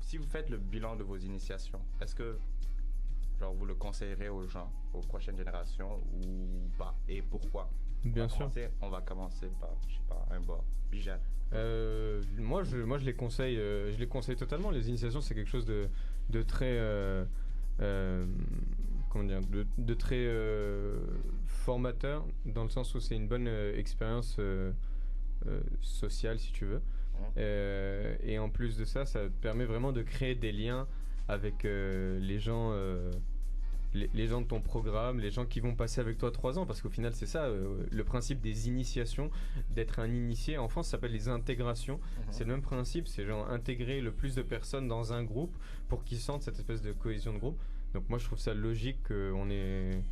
si vous faites le bilan de vos initiations, est-ce que genre, vous le conseillerez aux gens, aux prochaines générations ou pas? Et pourquoi? Bien sûr. On va commencer par, je sais pas, un bord. Bijan. Moi, je les conseille. Je les conseille totalement. Les initiations, c'est quelque chose de très, comment dire, de très formateur, dans le sens où c'est une bonne expérience sociale, si tu veux. Et en plus de ça, ça te permet vraiment de créer des liens avec les gens. Les gens de ton programme, les gens qui vont passer avec toi 3 ans, parce qu'au final c'est ça, le principe des initiations, d'être un initié, en France ça s'appelle les intégrations, c'est le même principe, c'est genre intégrer le plus de personnes dans un groupe pour qu'ils sentent cette espèce de cohésion de groupe. Donc moi je trouve ça logique qu'on ait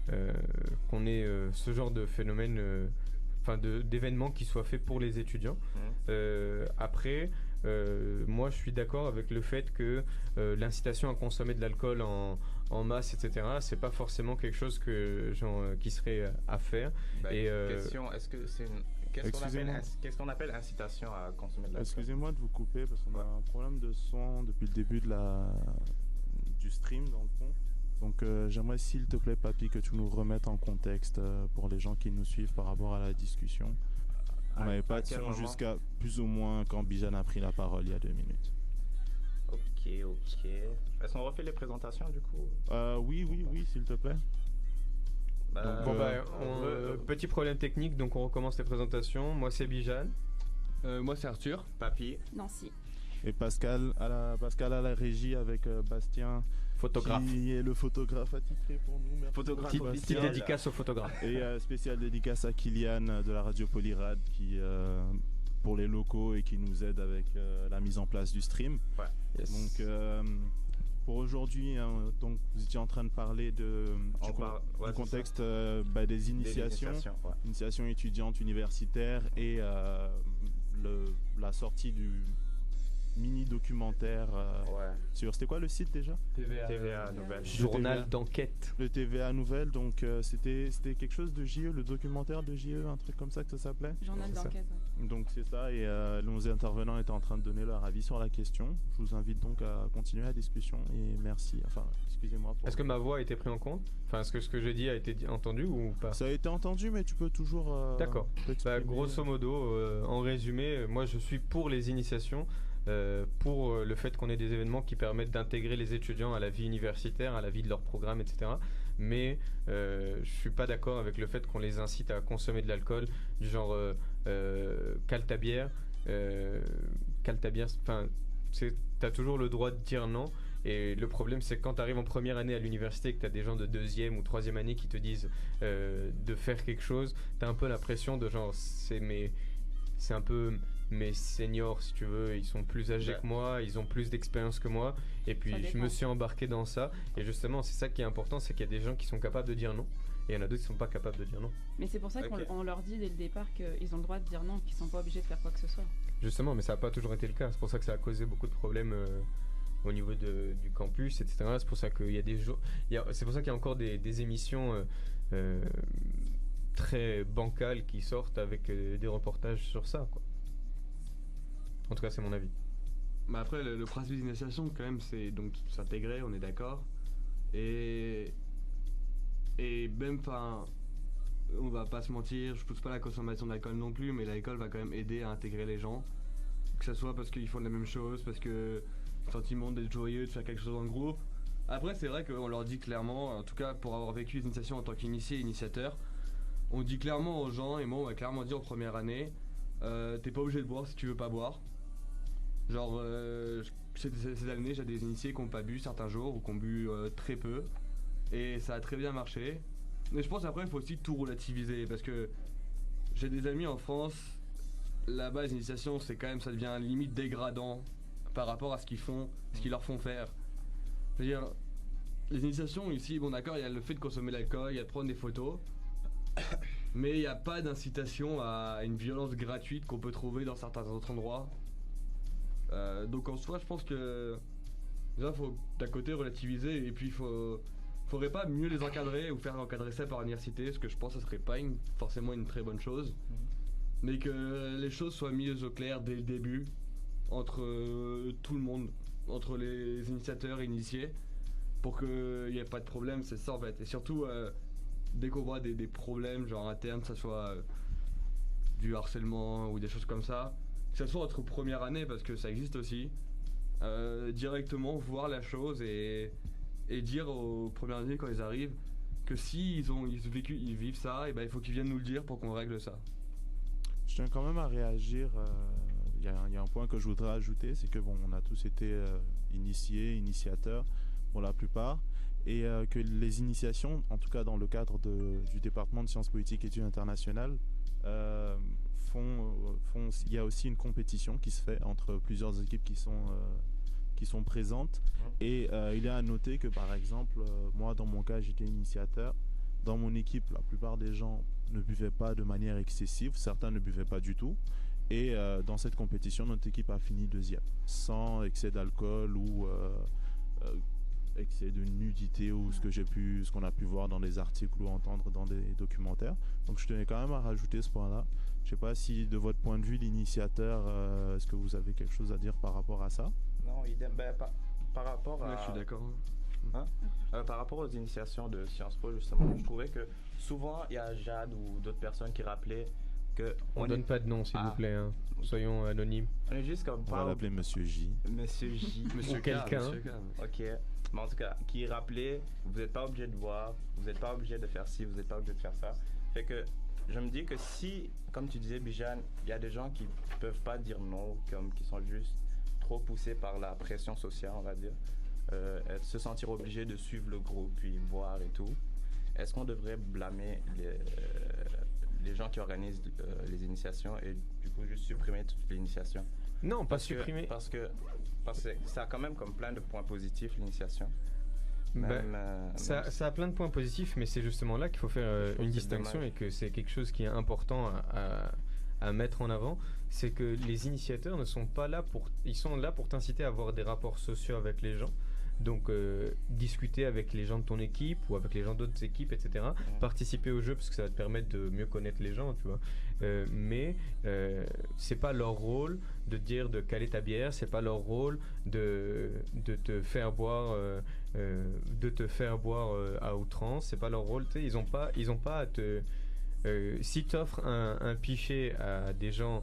ce genre de phénomène, d'événements qui soient faits pour les étudiants. Après, moi je suis d'accord avec le fait que l'incitation à consommer de l'alcool en masse, etc., c'est pas forcément quelque chose qui serait à faire. Question, est-ce que c'est qu'est-ce qu'on appelle incitation à consommer de l'alcool? Excusez-moi de vous couper parce qu'on a un problème de son depuis le début du stream dans le fond. Donc j'aimerais s'il te plaît Papy que tu nous remettes en contexte pour les gens qui nous suivent par rapport à la discussion. On n'avait pas de son jusqu'à plus ou moins quand Bijan a pris la parole il y a 2 minutes. Ok. Est-ce qu'on refait les présentations du coup? Oui, s'il te plaît. Petit problème technique, donc on recommence les présentations. Moi c'est Bijan. Moi c'est Arthur. Papy. Nancy. Et Pascal à la régie avec Bastien, photographe, qui est le photographe attitré pour nous. Merci. Photographe petite dédicace au photographe. Et spéciale dédicace à Kylian de la radio Polyrad qui pour les locaux et qui nous aide avec la mise en place du stream. Ouais. Yes. Donc pour aujourd'hui, donc vous étiez en train de parler du contexte des initiations, initiation étudiante universitaire et la sortie du mini documentaire sur, c'était quoi le site déjà? TVA Nouvelle. Journal d'enquête. Le TVA Nouvelle, donc c'était quelque chose de JE, le documentaire de JE, un truc comme ça que ça s'appelait? Journal d'enquête. Donc c'est ça, et nos intervenants étaient en train de donner leur avis sur la question. Je vous invite donc à continuer la discussion et merci. Enfin, excusez-moi. Est-ce que ma voix a été prise en compte? Enfin, est-ce que ce que j'ai dit a été entendu ou pas? Ça a été entendu, mais tu peux toujours... D'accord. Grosso modo, en résumé, moi je suis pour les initiations. Pour le fait qu'on ait des événements qui permettent d'intégrer les étudiants à la vie universitaire, à la vie de leur programme, etc. Mais je suis pas d'accord avec le fait qu'on les incite à consommer de l'alcool, du genre cale ta bière, enfin, t'as toujours le droit de dire non. Et le problème, c'est que quand tu arrives en première année à l'université et que tu as des gens de 2e ou 3e année qui te disent de faire quelque chose, tu as un peu la pression de genre, c'est un peu mes seniors, si tu veux, ils sont plus âgés que moi, ils ont plus d'expérience que moi, et puis je me suis embarqué dans ça, et justement c'est ça qui est important, c'est qu'il y a des gens qui sont capables de dire non, et il y en a d'autres qui sont pas capables de dire non. Mais c'est pour ça qu'on leur dit dès le départ qu'ils ont le droit de dire non, qu'ils sont pas obligés de faire quoi que ce soit. Justement, mais ça n'a pas toujours été le cas, c'est pour ça que ça a causé beaucoup de problèmes au niveau du campus, etc. C'est pour ça qu'il y a c'est pour ça qu'il y a encore des émissions très bancales qui sortent avec des reportages sur ça, quoi. En tout cas, c'est mon avis. Mais après, le principe d'initiation, quand même, c'est donc s'intégrer, on est d'accord. Et même, enfin, on va pas se mentir, je pousse pas la consommation d'alcool non plus, mais l'alcool va quand même aider à intégrer les gens. Que ce soit parce qu'ils font la même chose, parce que le sentiment d'être joyeux, de faire quelque chose en groupe. Après, c'est vrai qu'on leur dit clairement, en tout cas pour avoir vécu les initiations en tant qu'initié et initiateur, on dit clairement aux gens, et moi on va clairement dire en première année, t'es pas obligé de boire si tu veux pas boire. Genre, cette année, j'ai des initiés qui n'ont pas bu certains jours ou qui ont bu très peu. Et ça a très bien marché. Mais je pense après, il faut aussi tout relativiser. Parce que j'ai des amis en France, là-bas, les initiations, c'est quand même, ça devient limite dégradant par rapport à ce qu'ils font, ce qu'ils leur font faire. Je veux dire, les initiations ici, bon d'accord, il y a le fait de consommer l'alcool, il y a de prendre des photos. Mais il n'y a pas d'incitation à une violence gratuite qu'on peut trouver dans certains autres endroits. Donc en soi, je pense que déjà, faut d'un côté relativiser et puis faudrait pas mieux les encadrer ou faire encadrer ça par l'université, parce que je pense que ça serait pas forcément une très bonne chose, mais que les choses soient mises au clair dès le début entre tout le monde. entre les initiateurs et initiés pour qu'il n'y ait pas de problème, c'est ça en fait. Et surtout, dès qu'on voit des problèmes genre internes, que ce soit du harcèlement ou des choses comme ça, que ce soit entre première année parce que ça existe aussi, directement voir la chose et dire aux premières années quand ils arrivent que si ils vivent ça, et ben il faut qu'ils viennent nous le dire pour qu'on règle ça. Je tiens quand même à réagir. Il y a un point que je voudrais ajouter, c'est que bon, on a tous été initiateurs pour la plupart, et que les initiations, en tout cas dans le cadre du département de sciences politiques et études internationales, il y a aussi une compétition qui se fait entre plusieurs équipes qui sont présentes. Et il est à noter que par exemple, moi dans mon cas j'étais initiateur. Dans mon équipe, la plupart des gens ne buvaient pas de manière excessive, certains ne buvaient pas du tout. Et dans cette compétition, notre équipe a fini deuxième, sans excès d'alcool ou excès de nudité ou ce qu'on a pu voir dans des articles ou entendre dans des documentaires. Donc je tenais quand même à rajouter ce point-là. Je ne sais pas si de votre point de vue, l'initiateur, est-ce que vous avez quelque chose à dire par rapport à ça? Non, idem. Par rapport à... Ouais, je suis d'accord. Hein? Par rapport aux initiations de Sciences Po, justement, je trouvais que souvent, il y a Jade ou d'autres personnes qui rappelaient que... On donne pas de nom, s'il vous plaît. Hein. Soyons anonymes. On est juste comme... On va l'appeler Monsieur J. Monsieur J. Monsieur K, quelqu'un. Monsieur K. Ok. Mais en tout cas, qui rappelait, vous n'êtes pas obligé de boire, vous n'êtes pas obligé de faire ci, vous n'êtes pas obligé de faire ça. Fait que je me dis que si, comme tu disais, Bijan, il y a des gens qui peuvent pas dire non, qui sont juste trop poussés par la pression sociale, on va dire, se sentir obligés de suivre le groupe, puis boire et tout. Est-ce qu'on devrait blâmer les gens qui organisent les initiations et du coup juste supprimer toute l'initiation? Non, pas supprimer. Parce que ça a quand même comme plein de points positifs, l'initiation. Ça a plein de points positifs, mais c'est justement là qu'il faut faire une distinction et que c'est quelque chose qui est important à mettre en avant. C'est que les initiateurs ne sont pas là ils sont là pour t'inciter à avoir des rapports sociaux avec les gens. Donc discuter avec les gens de ton équipe ou avec les gens d'autres équipes, etc. Participer au jeu parce que ça va te permettre de mieux connaître les gens, tu vois. Mais c'est pas leur rôle de dire de caler ta bière, c'est pas leur rôle de te faire boire à outrance, c'est pas leur rôle. Tu sais, ils ont pas à te si tu offres un pichet à des gens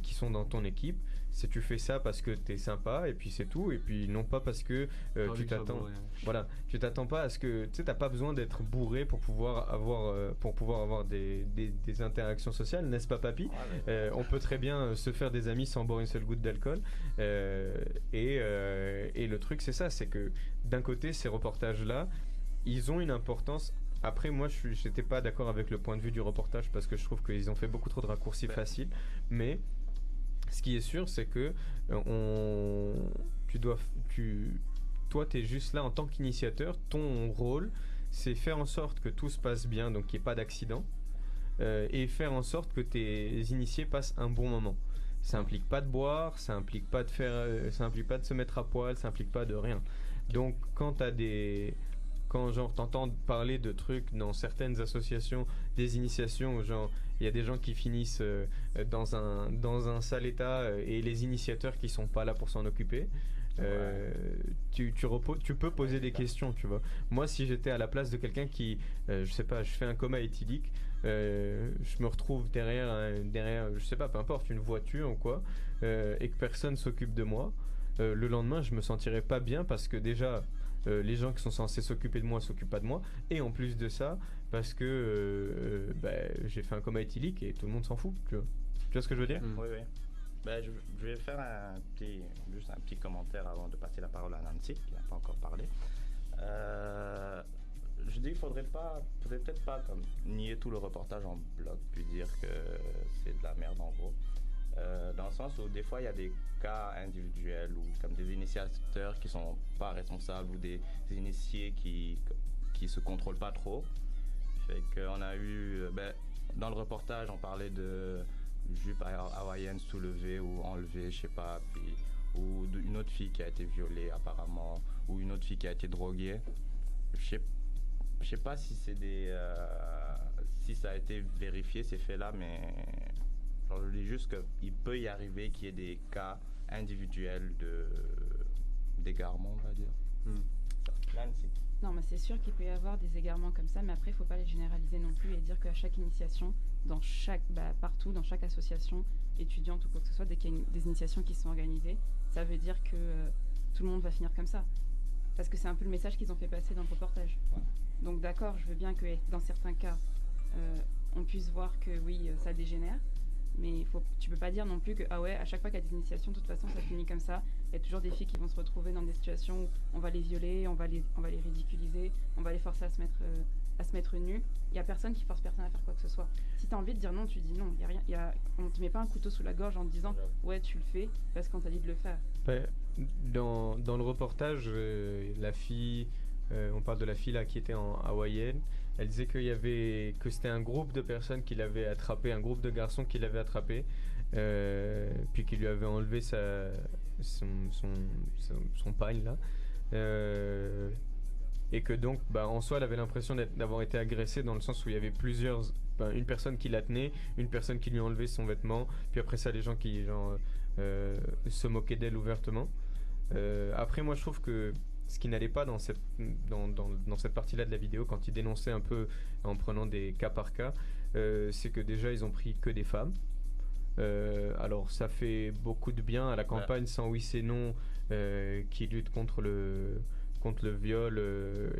qui sont dans ton équipe, c'est tu fais ça parce que t'es sympa et puis c'est tout, et puis non pas parce que tu t'attends. Voilà, tu t'attends pas à ce que, tu sais, t'as pas besoin d'être bourré pour pouvoir avoir des interactions sociales, n'est-ce pas, papy? On peut très bien se faire des amis sans boire une seule goutte d'alcool. Et le truc c'est ça, c'est que d'un côté ces reportages là, ils ont une importance. Après, moi, j'étais pas d'accord avec le point de vue du reportage parce que je trouve qu'ils ont fait beaucoup trop de raccourcis faciles. Mais ce qui est sûr, c'est que toi, t'es juste là en tant qu'initiateur. Ton rôle, c'est faire en sorte que tout se passe bien, donc qu'il n'y ait pas d'accident, et faire en sorte que tes initiés passent un bon moment. Ça implique pas de boire, ça implique pas de se mettre à poil, ça implique pas de rien. Donc, quand genre t'entends parler de trucs dans certaines associations, des initiations où genre il y a des gens qui finissent dans un sale état et les initiateurs qui sont pas là pour s'en occuper, tu peux poser des questions, tu vois. Moi, si j'étais à la place de quelqu'un qui je sais pas, je fais un coma éthylique, je me retrouve derrière je sais pas, peu importe, une voiture ou quoi, et que personne s'occupe de moi, le lendemain je me sentirais pas bien parce que déjà les gens qui sont censés s'occuper de moi s'occupent pas de moi, et en plus de ça parce que j'ai fait un coma éthylique et tout le monde s'en fout, tu vois ce que je veux dire? Oui. Je vais faire juste un petit commentaire avant de passer la parole à Nancy qui n'a pas encore parlé. Je dis qu'il faudrait peut-être pas comme nier tout le reportage en bloc puis dire que c'est de la merde en gros. Dans le sens où des fois il y a des cas individuels ou comme des initiateurs qui sont pas responsables ou des initiés qui se contrôlent pas trop. Fait qu'on a eu dans le reportage on parlait de jupe hawaïenne soulevée ou enlevée, je sais pas, puis, ou une autre fille qui a été violée apparemment, ou une autre fille qui a été droguée. Je sais pas si c'est si ça a été vérifié ces faits-là, mais genre, je dis juste qu'il peut y arriver qu'il y ait des cas individuels d'égarement, on va dire. Nancy. Non, mais c'est sûr qu'il peut y avoir des égarements comme ça, mais après, il ne faut pas les généraliser non plus et dire qu'à chaque initiation, partout, dans chaque association étudiante ou quoi que ce soit, dès qu'il y a des initiations qui sont organisées, ça veut dire que tout le monde va finir comme ça. Parce que c'est un peu le message qu'ils ont fait passer dans le reportage. Ouais. Donc d'accord, je veux bien que dans certains cas, on puisse voir que oui, ça dégénère, mais tu peux pas dire non plus que à chaque fois qu'il y a des initiations, de toute façon, ça finit comme ça. Il y a toujours des filles qui vont se retrouver dans des situations où on va les violer, on va les ridiculiser, on va les forcer à se mettre nus. Il y a personne qui force personne à faire quoi que ce soit. Si tu as envie de dire non, tu dis non. On te met pas un couteau sous la gorge en te disant ouais, tu le fais parce qu'on t'a dit de le faire. Ouais, dans le reportage, la fille, on parle de la fille là qui était en hawaïenne. Elle disait que c'était un groupe de personnes qui l'avaient attrapé, un groupe de garçons qui l'avaient attrapé, puis qui lui avaient enlevé son pagne là, et que donc, en soi, elle avait l'impression d'avoir été agressée dans le sens où il y avait une personne qui la tenait, une personne qui lui enlevait son vêtement, puis après ça, les gens qui se moquaient d'elle ouvertement. Après, moi, je trouve que ce qui n'allait pas dans cette partie-là de la vidéo, quand ils dénonçaient un peu en prenant des cas par cas, c'est que déjà, ils ont pris que des femmes. Alors, ça fait beaucoup de bien à la campagne Sans oui, c'est non, qui lutte contre le viol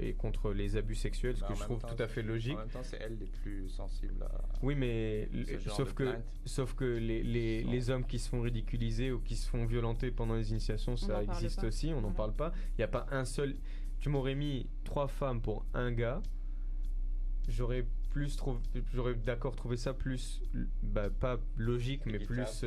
et contre les abus sexuels, ce que je trouve tout à fait logique. En même temps, c'est elles les plus sensibles à... Oui, mais sauf que les hommes qui se font ridiculiser ou qui se font violenter pendant les initiations, ça existe aussi, on n'en parle pas. Il n'y a pas un seul... Tu m'aurais mis 3 femmes pour un gars, j'aurais trouvé ça plus pas logique mais plus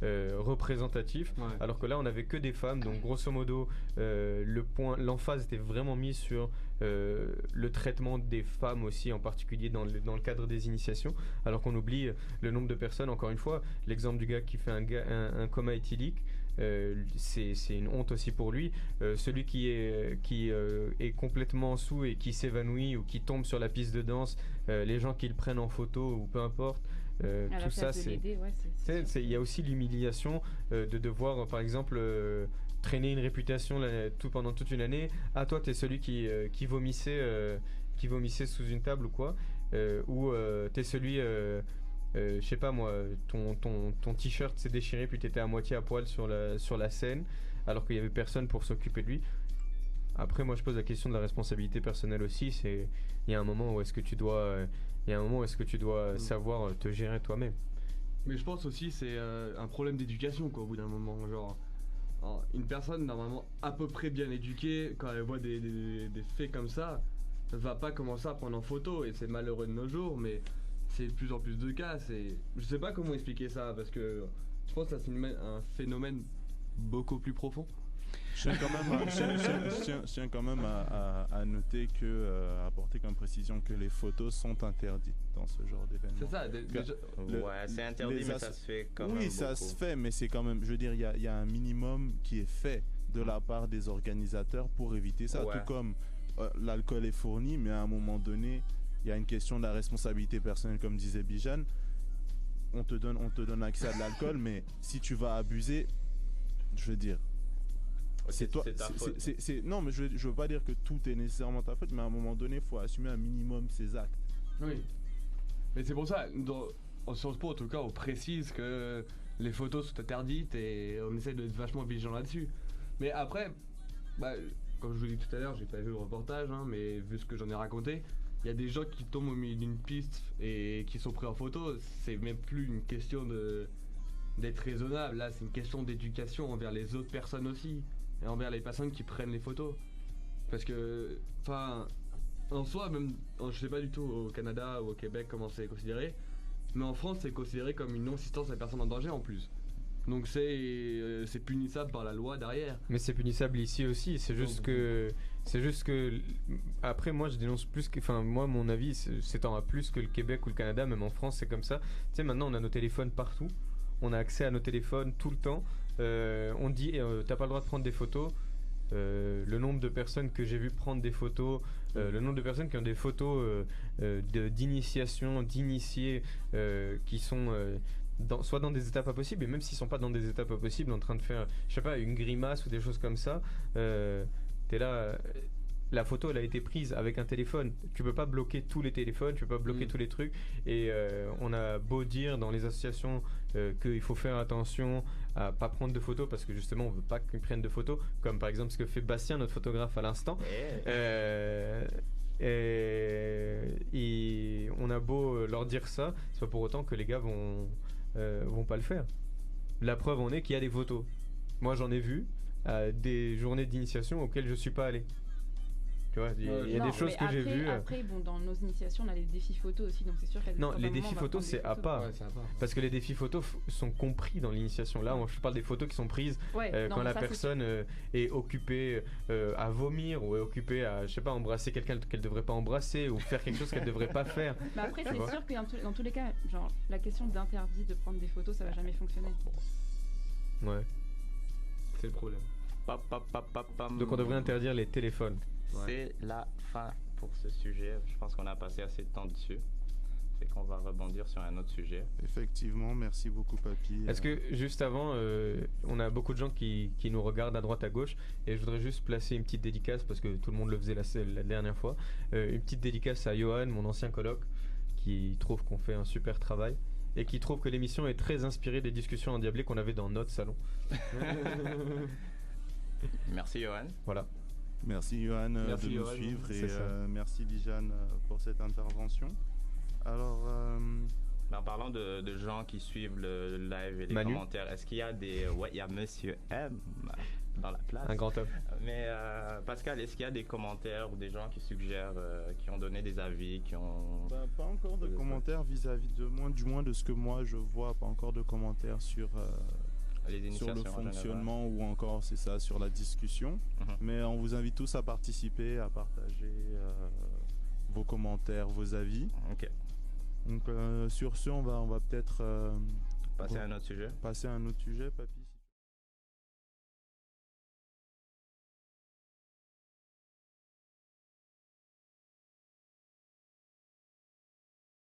représentatif, alors que là on avait que des femmes, donc grosso modo l'emphase était vraiment mise sur le traitement des femmes aussi, en particulier dans le cadre des initiations, alors qu'on oublie le nombre de personnes. Encore une fois, l'exemple du gars qui fait un coma éthylique, c'est une honte aussi pour lui. Celui qui est complètement sous et qui s'évanouit ou qui tombe sur la piste de danse, les gens qui le prennent en photo ou peu importe, tout ça, il y a aussi l'humiliation de devoir, par exemple, traîner une réputation pendant toute une année. Ah, toi t'es celui qui vomissait sous une table ou quoi, ou t'es celui je sais pas moi, ton t-shirt s'est déchiré puis t'étais à moitié à poil sur la scène alors qu'il y avait personne pour s'occuper de lui. Après, moi je pose la question de la responsabilité personnelle aussi. Il y a un moment où est-ce que tu dois savoir te gérer toi-même. Mais je pense aussi c'est un problème d'éducation quoi, au bout d'un moment. Genre une personne normalement à peu près bien éduquée, quand elle voit des faits comme ça, va pas commencer à prendre en photo, et c'est malheureux de nos jours, mais c'est de plus en plus de cas. Je sais pas comment expliquer ça, parce que je pense que c'est un phénomène beaucoup plus profond. Je tiens quand même à noter apporter comme précision que les photos sont interdites dans ce genre d'événement. C'est ça. C'est interdit, mais ça se fait quand même. Oui, ça se fait, mais c'est quand même, je veux dire, il y a un minimum qui est fait de la part des organisateurs pour éviter ça. Tout comme l'alcool est fourni, mais à un moment donné, il y a une question de la responsabilité personnelle, comme disait Bijan. On te donne accès à de l'alcool, mais si tu vas abuser, je veux dire, c'est toi. Non, mais je veux pas dire que tout est nécessairement ta faute, mais à un moment donné, il faut assumer un minimum ses actes. Oui. Mais c'est pour ça, en Sciences Po, en tout cas, on précise que les photos sont interdites et on essaie d'être vachement vigilant là-dessus. Mais après, comme je vous l'ai dit tout à l'heure, j'ai pas vu le reportage, mais vu ce que j'en ai raconté, il y a des gens qui tombent au milieu d'une piste et qui sont pris en photo. C'est même plus une question d'être raisonnable. Là, c'est une question d'éducation envers les autres personnes aussi, et envers les personnes qui prennent les photos. Parce que, en soi, même, je sais pas du tout au Canada ou au Québec comment c'est considéré, mais en France, c'est considéré comme une non-assistance à la personne en danger en plus. Donc c'est punissable par la loi derrière. Mais c'est punissable ici aussi. C'est juste que après, moi je dénonce plus que, moi mon avis s'étend à plus que le Québec ou le Canada. Même en France c'est comme ça. Tu sais, maintenant on a nos téléphones partout, on a accès à nos téléphones tout le temps. On dit t'as pas le droit de prendre des photos. Le nombre de personnes que j'ai vu prendre des photos, le nombre de personnes qui ont des photos d'initiation, d'initiés, qui sont soit dans des états pas possibles, et même s'ils sont pas dans des états pas possibles, en train de faire, je sais pas, une grimace ou des choses comme ça, t'es là. La photo, elle a été prise avec un téléphone. Tu peux pas bloquer tous les téléphones, tu peux pas bloquer tous les trucs. Et on a beau dire dans les associations qu'il faut faire attention à pas prendre de photos parce que justement on veut pas qu'ils prennent de photos, comme par exemple ce que fait Bastien, notre photographe à l'instant. Et on a beau leur dire ça, c'est pas pour autant que les gars vont pas le faire. La preuve en est qu'il y a des photos. Moi j'en ai vu à des journées d'initiation auxquelles je suis pas allé. Tu vois, il y a des choses que j'ai vues. Après, bon, dans nos initiations, on a les défis photos aussi, donc c'est sûr qu'à Non, les défis photos, c'est à part. Ouais, c'est à part. Parce que les défis photos sont compris dans l'initiation. Là, je parle des photos qui sont prises quand la personne est occupée à vomir ou est occupée à, je sais pas, embrasser quelqu'un qu'elle devrait pas embrasser ou faire quelque chose qu'elle devrait pas faire. Mais après, c'est sûr que dans tous les cas, genre, la question d'interdit de prendre des photos, ça va jamais fonctionner. Ouais. C'est le problème. Donc on devrait interdire les téléphones. C'est la fin pour ce sujet. Je pense qu'on a passé assez de temps dessus. C'est qu'on va rebondir sur un autre sujet. Effectivement, merci beaucoup, Papy. Est-ce que juste avant, on a beaucoup de gens qui nous regardent à droite à gauche et je voudrais juste placer une petite dédicace parce que tout le monde le faisait la dernière fois. Une petite dédicace à Johan, mon ancien coloc, qui trouve qu'on fait un super travail et qui trouve que l'émission est très inspirée des discussions endiablées qu'on avait dans notre salon. Merci Johan. Voilà. Merci Johan de nous suivre et merci Bijan pour cette intervention. Alors, en parlant de gens qui suivent le live et les commentaires, est-ce qu'il y a des... Ouais, il y a Monsieur M dans la place. Un grand homme. Mais Pascal, est-ce qu'il y a des commentaires ou des gens qui suggèrent, qui ont donné des avis, qui ont... Pas encore de commentaires vis-à-vis de moi, du moins de ce que moi je vois, pas encore de commentaires sur le fonctionnement ou encore c'est ça sur la discussion. Mais on vous invite tous à participer, à partager vos commentaires, vos avis. Ok. Donc sur ce, on va peut-être passer à un autre sujet. Passer à un autre sujet, Papy.